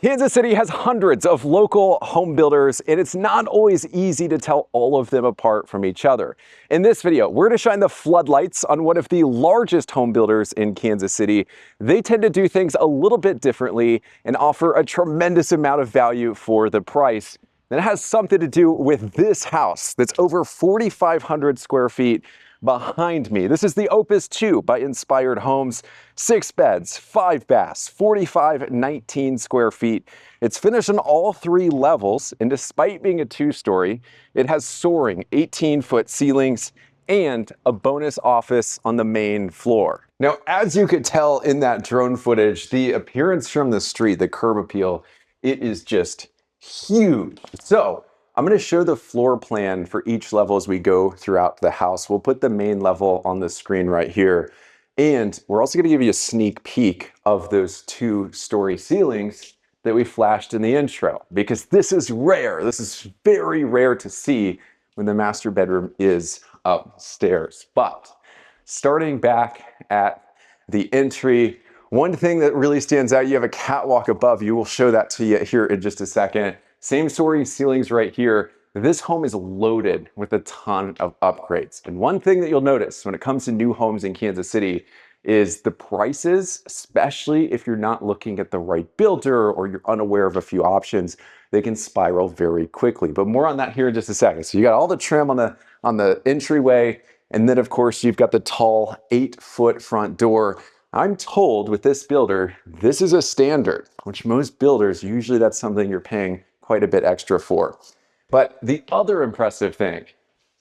Kansas City has hundreds of local home builders, and it's not always easy to tell all of them apart from each other. In this video, we're going to shine the floodlights on one of the largest home builders in Kansas City. They tend to do things a little bit differently and offer a tremendous amount of value for the price. That has something to do with this house that's over 4,500 square feet behind me. This is the Opus II by Inspired Homes. 6 beds, 5 baths, 4,519 square feet. It's finished on all 3 levels, and despite being a 2-story, it has soaring 18-foot ceilings and a bonus office on the main floor. Now, as you could tell in that drone footage, the appearance from the street, the curb appeal, it is just huge. So I'm going to show the floor plan for each level as we go throughout the house. We'll put the main level on the screen right here. And we're also going to give you a sneak peek of those 2-story ceilings that we flashed in the intro, because this is rare. This is very rare to see when the master bedroom is upstairs. But starting back at the entry, one thing that really stands out, you have a catwalk above you. We'll show that to you here in just a second. Same story ceilings right here. This home is loaded with a ton of upgrades. And one thing that you'll notice when it comes to new homes in Kansas City is the prices, especially if you're not looking at the right builder or you're unaware of a few options, they can spiral very quickly. But more on that here in just a second. So you got all the trim on the entryway, and then of course you've got the tall 8-foot front door. I'm told with this builder, this is a standard, which most builders, usually that's something you're paying quite a bit extra for. But the other impressive thing,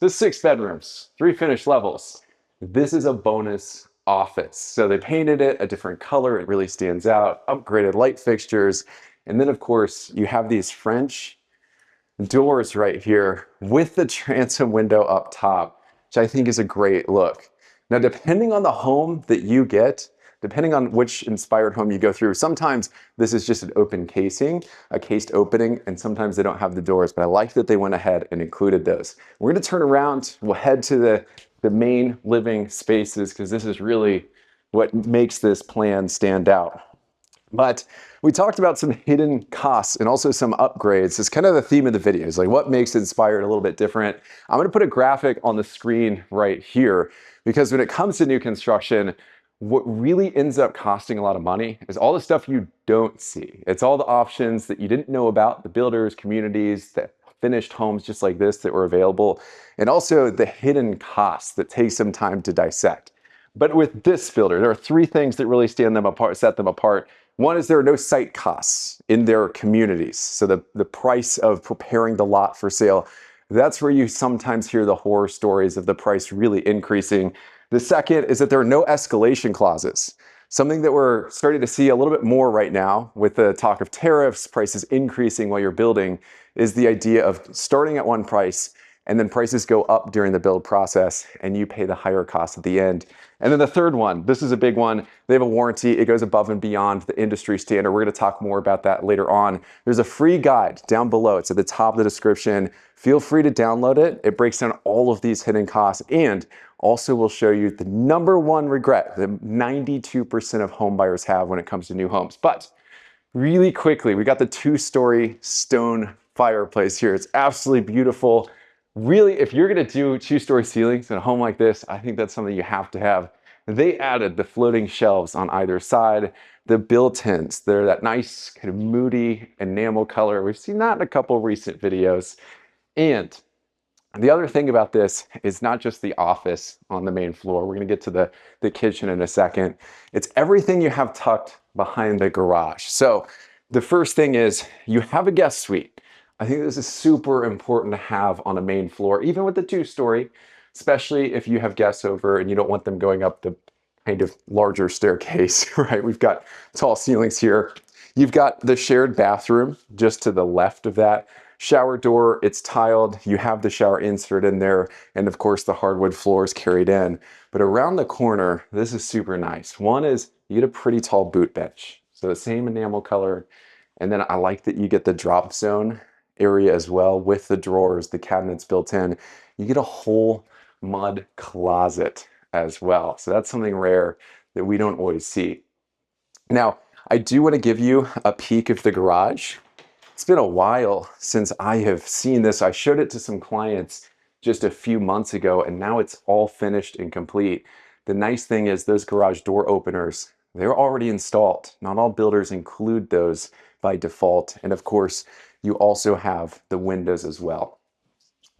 the 6 bedrooms, 3 finished levels. This is a bonus office. So they painted it a different color. It really stands out. Upgraded light fixtures. And then of course you have these French doors right here with the transom window up top, which I think is a great look. Now, depending on the home that you get, depending on which Inspired home you go through, sometimes this is just an open casing, a cased opening, and sometimes they don't have the doors, but I like that they went ahead and included those. We're gonna turn around, we'll head to the main living spaces, because this is really what makes this plan stand out. But we talked about some hidden costs and also some upgrades. It's kind of the theme of the video. It's like what makes Inspired a little bit different. I'm gonna put a graphic on the screen right here, because when it comes to new construction, what really ends up costing a lot of money is all the stuff you don't see. It's all the options that you didn't know about, the builders, communities, that finished homes just like this that were available, and also the hidden costs that take some time to dissect. But with this builder, there are 3 things that really set them apart. One is there are no site costs in their communities. So the price of preparing the lot for sale, that's where you sometimes hear the horror stories of the price really increasing. The second is that there are no escalation clauses. Something that we're starting to see a little bit more right now with the talk of tariffs, prices increasing while you're building, is the idea of starting at one price and then prices go up during the build process and you pay the higher cost at the end. And then the third one, this is a big one. They have a warranty. It goes above and beyond the industry standard. We're going to talk more about that later on. There's a free guide down below. It's at the top of the description. Feel free to download it. It breaks down all of these hidden costs and also will show you the #1 regret that 92% of home buyers have when it comes to new homes. But really quickly, we got the 2-story stone fireplace here. It's absolutely beautiful. Really, if you're gonna do 2-story ceilings in a home like this, I think that's something you have to have. They added the floating shelves on either side, the built-ins. They're that nice kind of moody enamel color. We've seen that in a couple recent videos. And the other thing about this is not just the office on the main floor. We're gonna get to the kitchen in a second. It's everything you have tucked behind the garage. So the first thing is you have a guest suite. I think this is super important to have on a main floor, even with the 2-story, especially if you have guests over and you don't want them going up the kind of larger staircase, right? We've got tall ceilings here. You've got the shared bathroom just to the left of that. Shower door, it's tiled. You have the shower insert in there. And of course the hardwood floors carried in. But around the corner, this is super nice. One is you get a pretty tall boot bench. So the same enamel color. And then I like that you get the drop zone area as well with the drawers, the cabinets built in. You get a whole mud closet as well. So that's something rare that we don't always see. Now, I do want to give you a peek of the garage. It's been a while since I have seen this. I showed it to some clients just a few months ago, and now it's all finished and complete. The nice thing is those garage door openers, they're already installed. Not all builders include those by default. And of course, you also have the windows as well.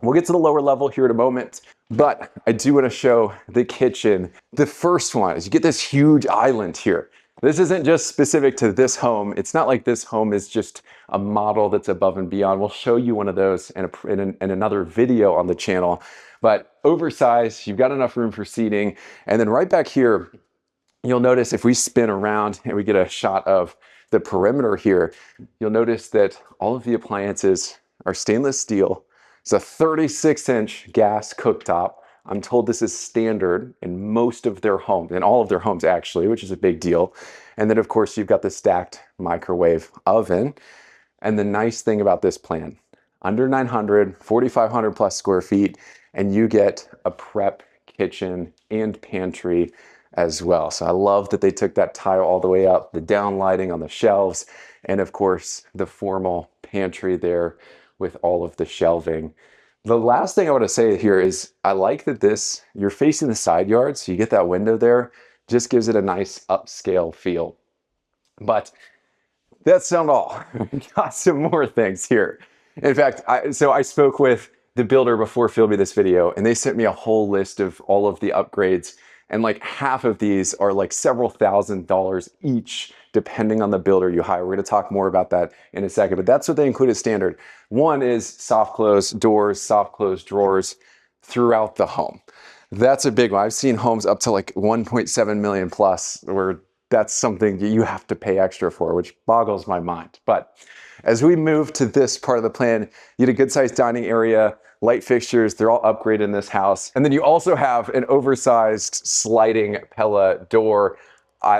We'll get to the lower level here in a moment, but I do want to show the kitchen. The first one is you get this huge island here. This isn't just specific to this home. It's not like this home is just a model that's above and beyond. We'll show you one of those in another video on the channel. But oversized, you've got enough room for seating. And then right back here, you'll notice if we spin around and we get a shot of the perimeter here, you'll notice that all of the appliances are stainless steel. It's a 36-inch gas cooktop. I'm told this is standard in most of their homes, in all of their homes actually, which is a big deal. And then of course you've got the stacked microwave oven. And the nice thing about this plan, under 900, 4,500 plus square feet, and you get a prep kitchen and pantry as well. So I love that they took that tile all the way up, the down lighting on the shelves, and of course the formal pantry there with all of the shelving. The last thing I want to say here is I like that you're facing the side yard, so you get that window there, just gives it a nice upscale feel. But that's not all. We got some more things here. In fact, I spoke with the builder before filming this video, and they sent me a whole list of all of the upgrades. And like half of these are like several $1,000s each, depending on the builder you hire. We're going to talk more about that in a second, but that's what they include as standard. One is soft close doors, soft close drawers throughout the home. That's a big one. I've seen homes up to like 1.7 million plus where that's something you have to pay extra for, which boggles my mind. But as we move to this part of the plan, you get a good sized dining area, light fixtures, they're all upgraded in this house. And then you also have an oversized sliding Pella door.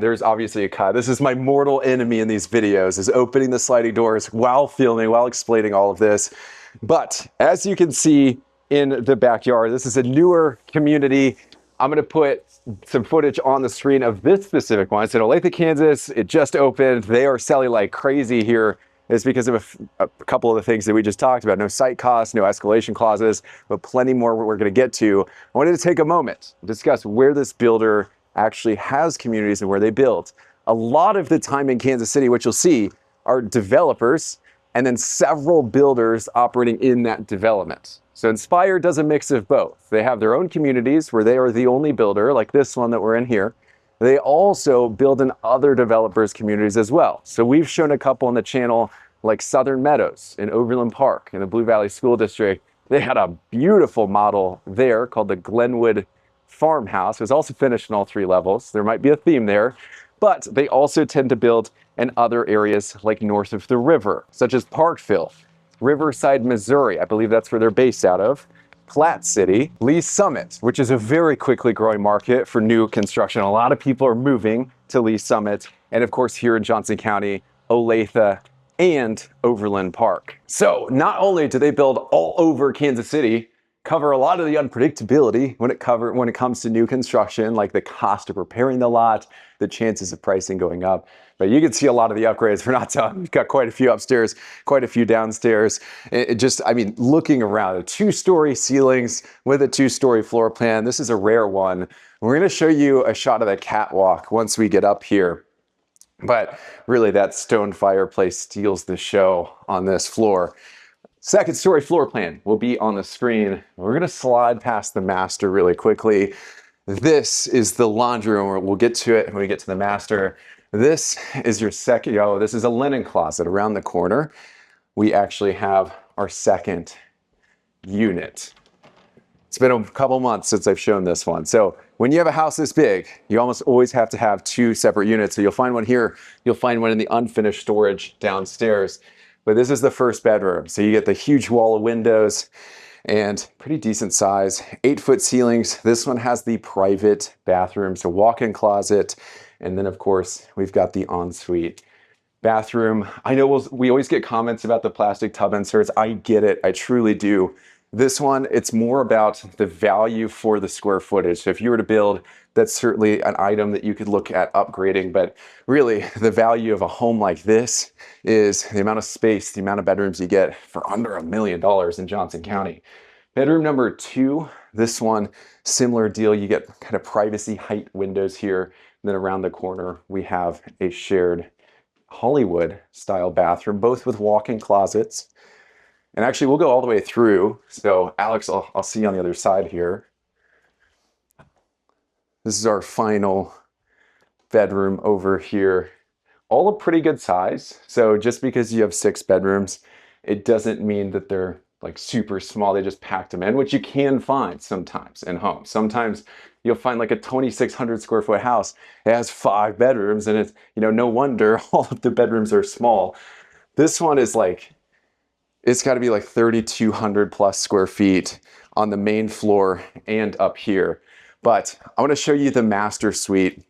There's obviously a cut. This is my mortal enemy in these videos, is opening the sliding doors while filming, while explaining all of this. But as you can see in the backyard, this is a newer community. I'm gonna put some footage on the screen of this specific one. It's in Olathe, Kansas. It just opened. They are selling like crazy here. It's because of a couple of the things that we just talked about. No site costs, no escalation clauses, but plenty more we're going to get to. I wanted to take a moment to discuss where this builder actually has communities and where they build. A lot of the time in Kansas City, what you'll see are developers and then several builders operating in that development. So Inspire does a mix of both. They have their own communities where they are the only builder, like this one that we're in here. They also build in other developers' communities as well. So we've shown a couple on the channel like Southern Meadows in Overland Park in the Blue Valley School District. They had a beautiful model there called the Glenwood Farmhouse. It was also finished in all 3 levels. There might be a theme there, but they also tend to build in other areas like north of the river, such as Parkville, Riverside, Missouri. I believe that's where they're based out of. Platte City, Lee Summit, which is a very quickly growing market for new construction. A lot of people are moving to Lee Summit. And of course, here in Johnson County, Olathe and Overland Park. So not only do they build all over Kansas City, cover a lot of the unpredictability when it comes to new construction, like the cost of repairing the lot, the chances of pricing going up. But you can see a lot of the upgrades. We're not telling. We've got quite a few upstairs, quite a few downstairs. I mean, looking around, 2-story ceilings with a 2-story floor plan. This is a rare one. We're going to show you a shot of the catwalk once we get up here. But really, that stone fireplace steals the show on this floor. 2nd-story floor plan will be on the screen. We're going to slide past the master really quickly. This is the laundry room. We'll get to it when we get to the master. This is your second, this is a linen closet around the corner. We actually have our 2nd unit. It's been a couple months since I've shown this one. So when you have a house this big, you almost always have to have 2 separate units. So you'll find one here, you'll find one in the unfinished storage downstairs. But this is the 1st bedroom. So you get the huge wall of windows and pretty decent size, 8-foot ceilings. This one has the private bathroom, so walk-in closet. And then of course, we've got the ensuite bathroom. I know we always get comments about the plastic tub inserts. I get it, I truly do. This one, it's more about the value for the square footage. So if you were to build that's certainly an item that you could look at upgrading. But really, the value of a home like this is the amount of space, the amount of bedrooms you get for under $1 million in Johnson County. Bedroom number 2, this one, similar deal. You get kind of privacy height windows here. And then around the corner, we have a shared Hollywood style bathroom, both with walk-in closets. And actually, we'll go all the way through. So Alex, I'll see you on the other side here. This is our final bedroom over here. All a pretty good size. So just because you have 6 bedrooms, it doesn't mean that they're like super small. They just packed them in, which you can find sometimes in homes. Sometimes you'll find like a 2,600 square foot house. It has 5 bedrooms, and it's, you know, no wonder all of the bedrooms are small. This one is like, it's got to be like 3,200 plus square feet on the main floor and up here. But I want to show you the master suite.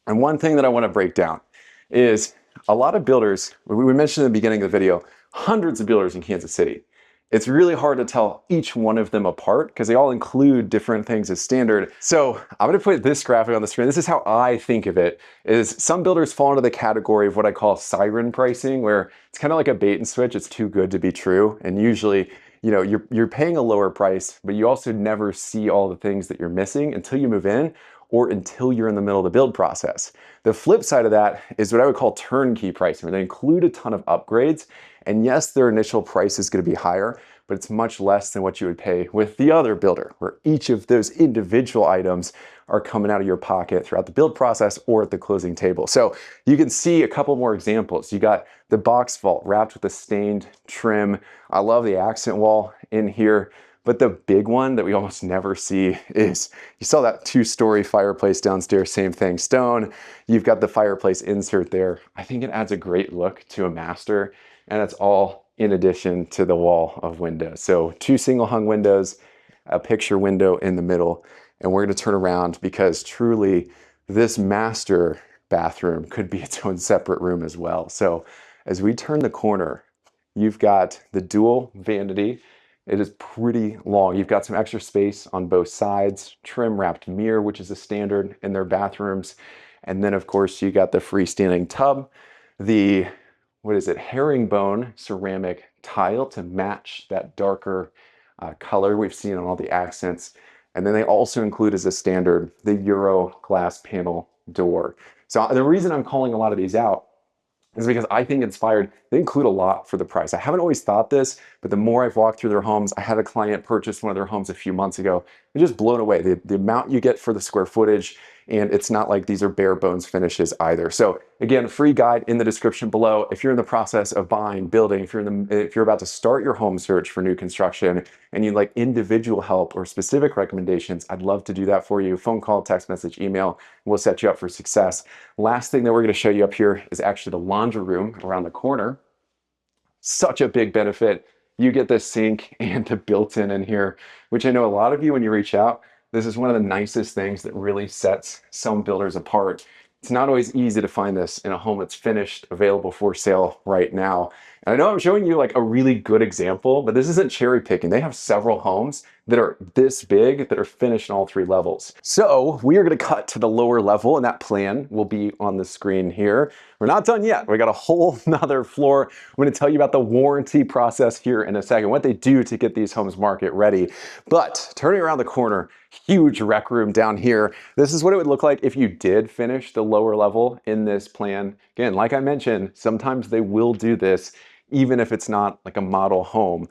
And one thing that I want to break down is a lot of builders, we mentioned in the beginning of the video, hundreds of builders in Kansas City. It's really hard to tell each one of them apart because they all include different things as standard. So I'm going to put this graphic on the screen. This is how I think of it, is some builders fall into the category of what I call siren pricing, where it's kind of like a bait and switch. It's too good to be true. And usually, you know, you're paying a lower price, but you also never see all the things that you're missing until you move in or until you're in the middle of the build process. The flip side of that is what I would call turnkey pricing, where they include a ton of upgrades. And yes, their initial price is going to be higher, but it's much less than what you would pay with the other builder, where each of those individual items are coming out of your pocket throughout the build process or at the closing table. So you can see a couple more examples. You got the box vault wrapped with a stained trim. I love the accent wall in here. But the big one that we almost never see is, you saw that 2-story fireplace downstairs, same thing, stone. You've got the fireplace insert there. I think it adds a great look to a master, and it's all in addition to the wall of windows. So 2 single hung windows, a picture window in the middle, and we're gonna turn around because truly this master bathroom could be its own separate room as well. So as we turn the corner, you've got the dual vanity. It is pretty long. You've got some extra space on both sides, trim wrapped mirror, which is a standard in their bathrooms. And then of course you got the freestanding tub, the, what is it, herringbone ceramic tile to match that darker color we've seen on all the accents. And then they also include as a standard, the Euro glass panel door. So the reason I'm calling a lot of these out is because I think Inspired, they include a lot for the price. I haven't always thought this, but the more I've walked through their homes, I had a client purchase one of their homes a few months ago. I'm just blown away. The amount you get for the square footage, and it's not like these are bare bones finishes either. So again, free guide in the description below. If you're in the process of buying, building, if you're about to start your home search for new construction and you'd like individual help or specific recommendations, I'd love to do that for you. Phone call, text message, email, we'll set you up for success. Last thing that we're going to show you up here is actually the laundry room around the corner. Such a big benefit. You get the sink and the built-in in here, which I know a lot of you, when you reach out, this is one of the nicest things that really sets some builders apart. It's not always easy to find this in a home that's finished, available for sale right now. And I know I'm showing you like a really good example, but this isn't cherry picking. They have several homes that are this big that are finished on all 3 levels. So we are going to cut to the lower level, and that plan will be on the screen here. We're not done yet. We got a whole nother floor. I'm going to tell you about the warranty process here in a second, what they do to get these homes market ready. But turning around the corner, huge rec room down here. This is what it would look like if you did finish the lower level in this plan. Again, like I mentioned, sometimes they will do this even if it's not like a model home.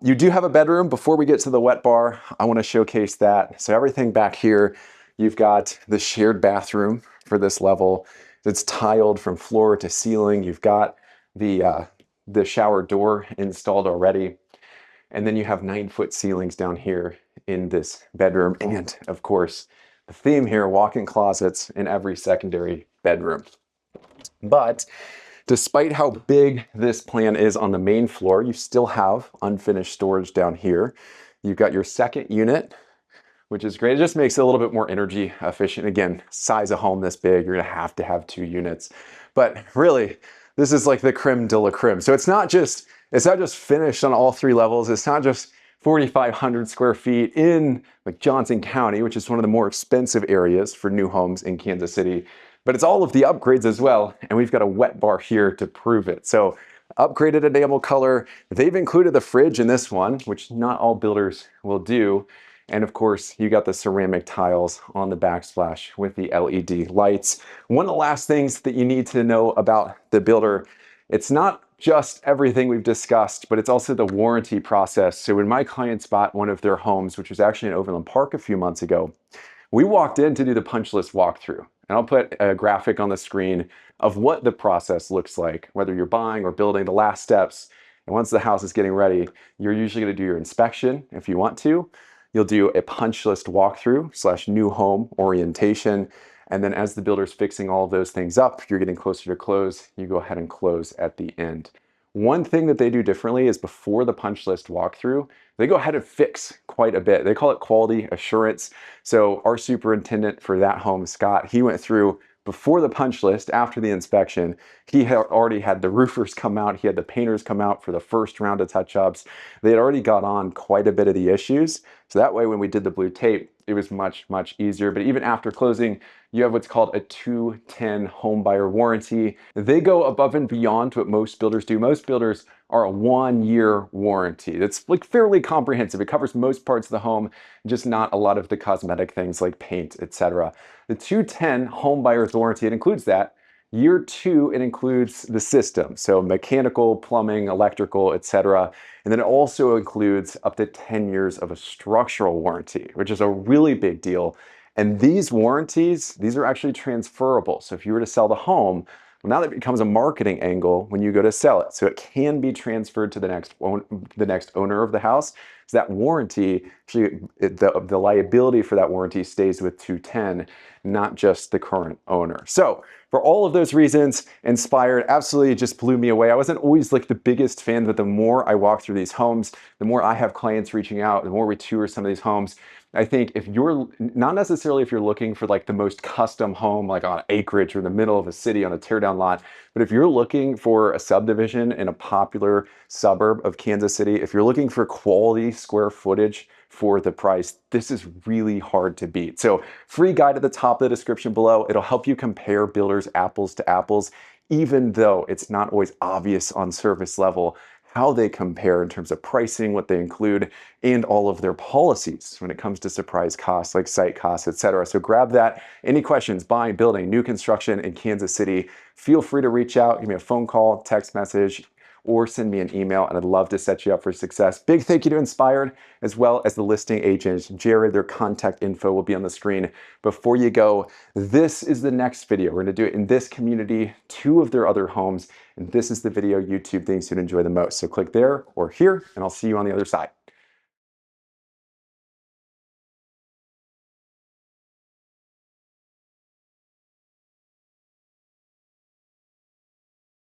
You do have a bedroom. Before we get to the wet bar, I want to showcase that. So everything back here, you've got the shared bathroom for this level. It's tiled from floor to ceiling. You've got the shower door installed already. And then you have 9-foot ceilings down here in this bedroom. And of course, the theme here, walk-in closets in every secondary bedroom. But despite how big this plan is on the main floor, you still have unfinished storage down here. You've got your second unit, which is great. It just makes it a little bit more energy efficient. Again, size of home this big, you're gonna have 2 units. But really, this is like the creme de la creme. So it's not just finished on all 3 levels. It's not just 4,500 square feet in like Johnson County, which is one of the more expensive areas for new homes in Kansas City. But it's all of the upgrades as well, and we've got a wet bar here to prove it. So upgraded enamel color. They've included the fridge in this one, which not all builders will do. And of course, you got the ceramic tiles on the backsplash with the LED lights. One of the last things that you need to know about the builder, it's not just everything we've discussed, but it's also the warranty process. So when my clients bought one of their homes, which was actually in Overland Park a few months ago, we walked in to do the punch list walkthrough. And I'll put a graphic on the screen of what the process looks like, whether you're buying or building, the last steps. And once the house is getting ready, you're usually going to do your inspection if you want to. You'll do a punch list walkthrough / new home orientation. And then as the builder's fixing all of those things up, you're getting closer to close, you go ahead and close at the end. One thing that they do differently is before the punch list walkthrough, they go ahead and fix quite a bit. They call it quality assurance. So our superintendent for that home, Scott, he went through before the punch list, after the inspection. He had already had the roofers come out, he had the painters come out for the first round of touch-ups. They had already got on quite a bit of the issues. So that way when we did the blue tape, it was much, much easier. But even after closing, you have what's called a 210 home buyer warranty. They go above and beyond what most builders do. Most builders are a 1-year warranty. That's like fairly comprehensive. It covers most parts of the home, just not a lot of the cosmetic things like paint, etc. The 210 home buyer's warranty, it includes that. Year 2, it includes the system, so mechanical, plumbing, electrical, etc. And then it also includes up to 10 years of a structural warranty, which is a really big deal. And these warranties, these are actually transferable. So if you were to sell the home, well, now that becomes a marketing angle when you go to sell it. So it can be transferred to the next owner of the house. So that warranty, actually, the liability for that warranty stays with 210, not just the current owner. So for all of those reasons, Inspired absolutely just blew me away. I wasn't always like the biggest fan, but the more I walk through these homes, the more I have clients reaching out, the more we tour some of these homes. I think if you're, not necessarily if you're looking for like the most custom home, like on acreage or in the middle of a city on a teardown lot, but if you're looking for a subdivision in a popular suburb of Kansas City, if you're looking for quality square footage for the price, this is really hard to beat. So free guide at the top of the description below. It'll help you compare builders apples to apples, even though it's not always obvious on surface level how they compare in terms of pricing, what they include, and all of their policies when it comes to surprise costs like site costs, etc. So grab that. Any questions, buying, building, new construction in Kansas City, feel free to reach out, give me a phone call, text message, or send me an email, and I'd love to set you up for success. Big thank you to Inspired, as well as the listing agent, Jared. Their contact info will be on the screen. Before you go, this is the next video. We're gonna do it in this community, 2 of their other homes, and this is the video YouTube thinks you'd enjoy the most. So click there or here, and I'll see you on the other side.